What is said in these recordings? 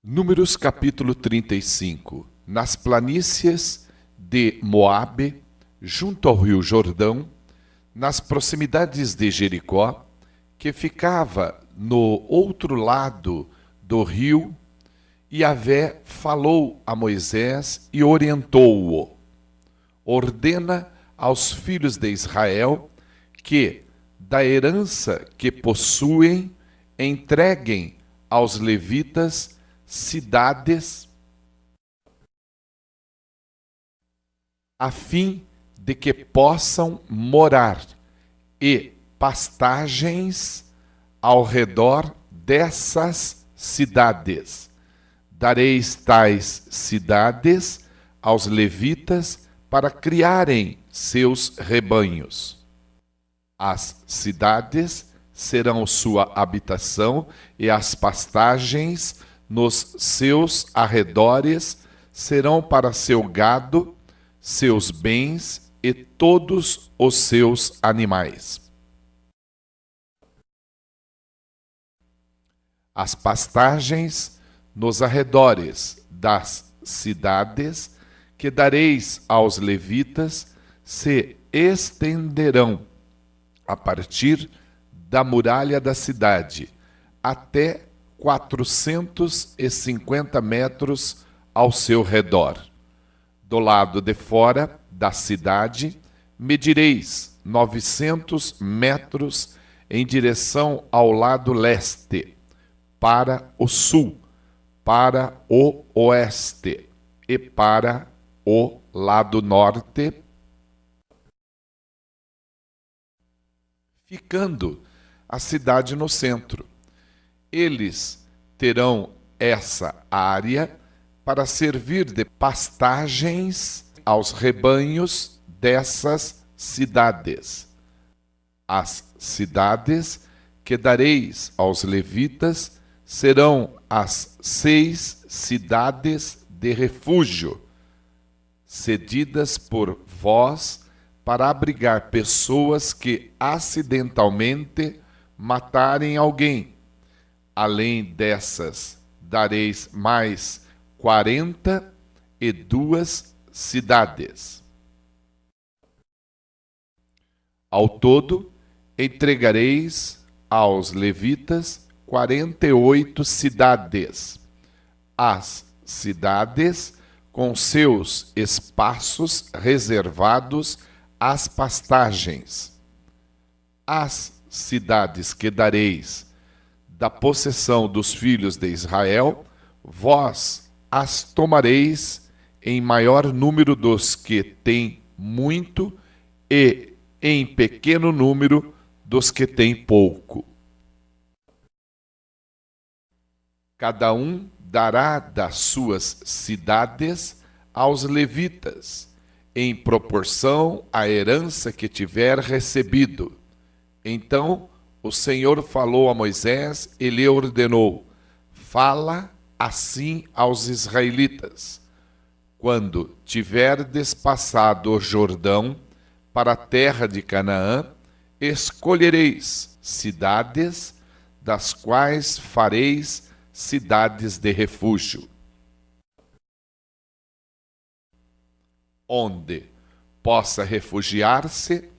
Números capítulo 35. Nas planícies de Moabe, junto ao rio Jordão, nas proximidades de Jericó, que ficava no outro lado do rio, Yahvé falou a Moisés e orientou-o. Ordena aos filhos de Israel que, da herança que possuem, entreguem aos levitas cidades, a fim de que possam morar, e pastagens ao redor dessas cidades. Dareis tais cidades aos levitas para criarem seus rebanhos. As cidades serão sua habitação, e as pastagens nos seus arredores serão para seu gado, seus bens e todos os seus animais. As pastagens nos arredores das cidades que dareis aos levitas se estenderão a partir da muralha da cidade até 450 metros ao seu redor. Do lado de fora da cidade, medireis 900 metros em direção ao lado leste, para o sul, para o oeste e para o lado norte, ficando a cidade no centro. Eles terão essa área para servir de pastagens aos rebanhos dessas cidades. As cidades que dareis aos levitas serão as 6 cidades de refúgio, cedidas por vós para abrigar pessoas que acidentalmente matarem alguém. Além dessas, dareis mais 42 cidades. Ao todo, entregareis aos levitas 48 cidades. As cidades com seus espaços reservados às pastagens. As cidades que dareis da possessão dos filhos de Israel, vós as tomareis em maior número dos que têm muito e em pequeno número dos que têm pouco. Cada um dará das suas cidades aos levitas, em proporção à herança que tiver recebido. Então o Senhor falou a Moisés e lhe ordenou: fala assim aos israelitas: quando tiverdes passado o Jordão para a terra de Canaã, escolhereis cidades, das quais fareis cidades de refúgio, onde possa refugiar-se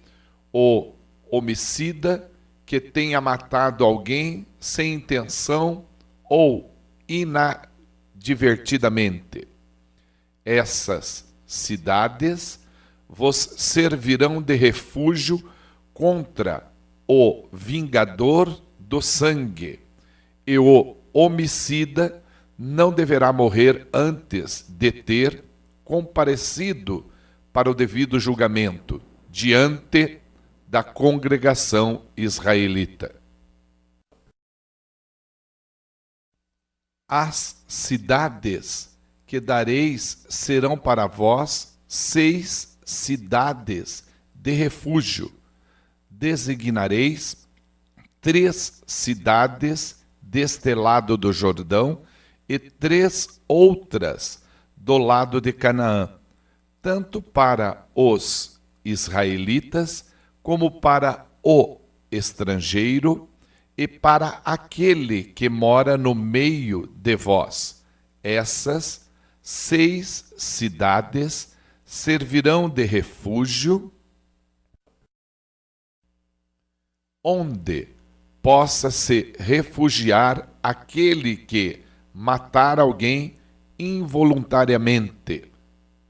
o homicida que tenha matado alguém sem intenção ou inadvertidamente. Essas cidades vos servirão de refúgio contra o vingador do sangue, e o homicida não deverá morrer antes de ter comparecido para o devido julgamento diante da congregação israelita. As cidades que dareis serão para vós 6 cidades de refúgio. Designareis 3 cidades deste lado do Jordão e 3 outras do lado de Canaã, tanto para os israelitas como para o estrangeiro e para aquele que mora no meio de vós. Essas 6 cidades servirão de refúgio, onde possa se refugiar aquele que matar alguém involuntariamente.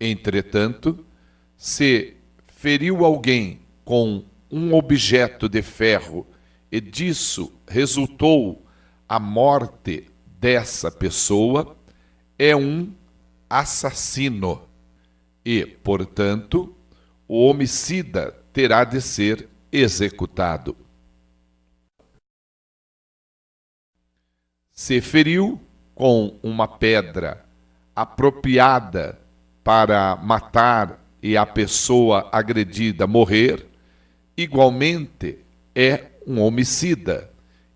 Entretanto, se feriu alguém com um objeto de ferro e disso resultou a morte dessa pessoa, é um assassino e, portanto, o homicida terá de ser executado. Se feriu com uma pedra apropriada para matar e a pessoa agredida morrer, igualmente é um homicida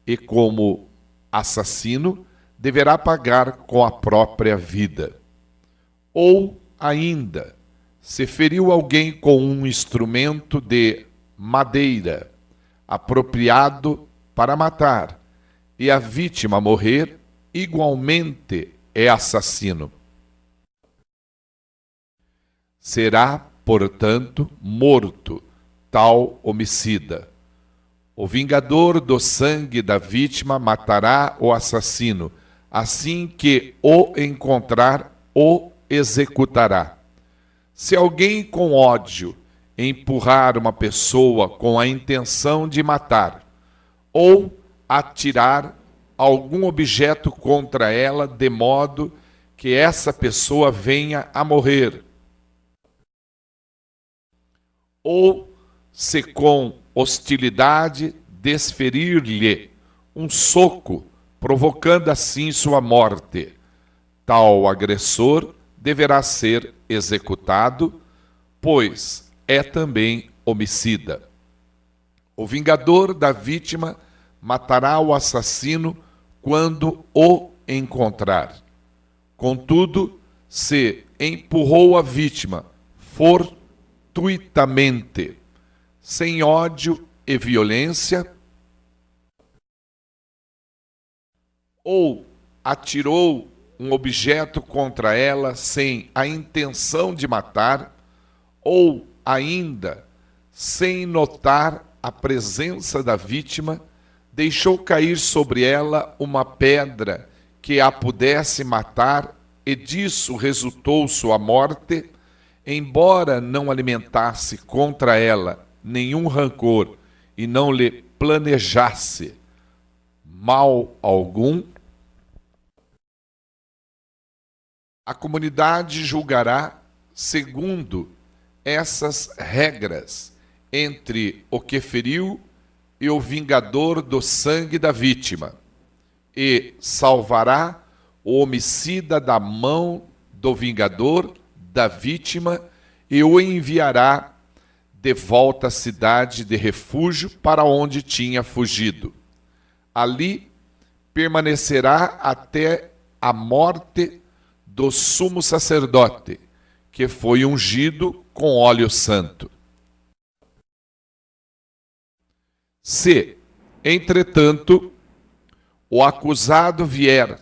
e, como assassino, deverá pagar com a própria vida. Ou ainda, se feriu alguém com um instrumento de madeira apropriado para matar e a vítima morrer, igualmente é assassino. Será, portanto, morto tal homicida. O vingador do sangue da vítima matará o assassino, assim que o encontrar, o executará. Se alguém com ódio empurrar uma pessoa com a intenção de matar, ou atirar algum objeto contra ela de modo que essa pessoa venha a morrer, ou se com hostilidade desferir-lhe um soco, provocando assim sua morte, tal agressor deverá ser executado, pois é também homicida. O vingador da vítima matará o assassino quando o encontrar. Contudo, se empurrou a vítima fortuitamente, sem ódio e violência, ou atirou um objeto contra ela sem a intenção de matar, ou ainda sem notar a presença da vítima, deixou cair sobre ela uma pedra que a pudesse matar e disso resultou sua morte, embora não alimentasse contra ela nenhum rancor e não lhe planejasse mal algum, a comunidade julgará segundo essas regras entre o que feriu e o vingador do sangue da vítima, e salvará o homicida da mão do vingador da vítima e o enviará de volta à cidade de refúgio para onde tinha fugido. Ali permanecerá até a morte do sumo sacerdote, que foi ungido com óleo santo. Se, entretanto, o acusado vier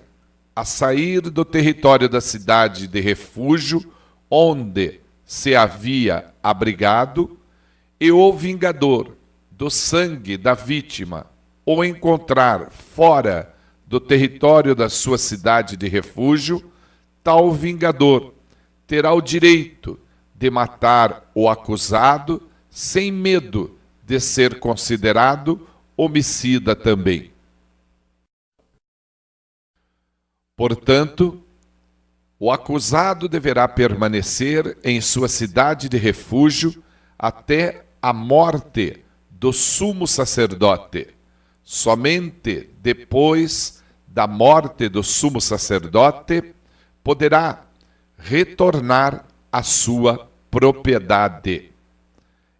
a sair do território da cidade de refúgio, onde se havia abrigado, e o vingador do sangue da vítima o encontrar fora do território da sua cidade de refúgio, tal vingador terá o direito de matar o acusado sem medo de ser considerado homicida também. Portanto, o acusado deverá permanecer em sua cidade de refúgio até a morte do sumo sacerdote. Somente depois da morte do sumo sacerdote poderá retornar à sua propriedade.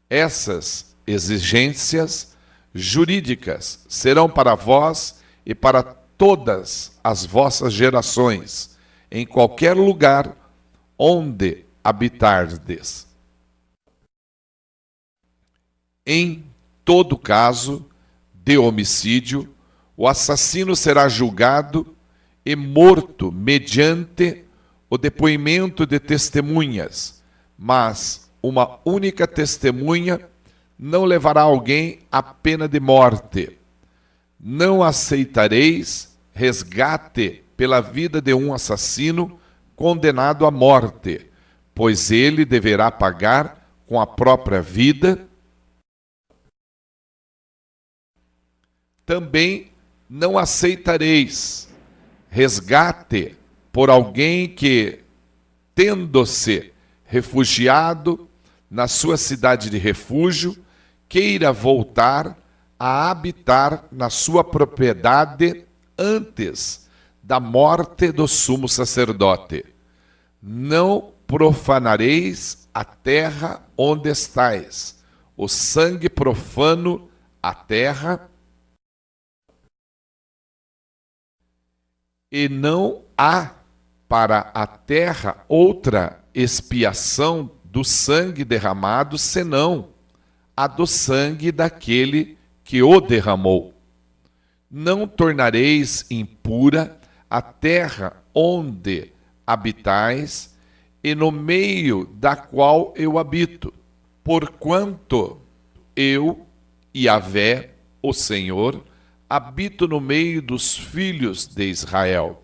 Essas exigências jurídicas serão para vós e para todas as vossas gerações, em qualquer lugar onde habitardes. Em todo caso de homicídio, o assassino será julgado e morto mediante o depoimento de testemunhas, mas uma única testemunha não levará alguém à pena de morte. Não aceitareis resgate pela vida de um assassino condenado à morte, pois ele deverá pagar com a própria vida. Também não aceitareis resgate por alguém que, tendo-se refugiado na sua cidade de refúgio, queira voltar a habitar na sua propriedade antes da morte do sumo sacerdote. Não profanareis a terra onde estais. O sangue profano a terra, e não há para a terra outra expiação do sangue derramado, senão a do sangue daquele que o derramou. Não tornareis impura a terra onde habitais e no meio da qual eu habito, porquanto eu, Yahvé, o Senhor, habito no meio dos filhos de Israel.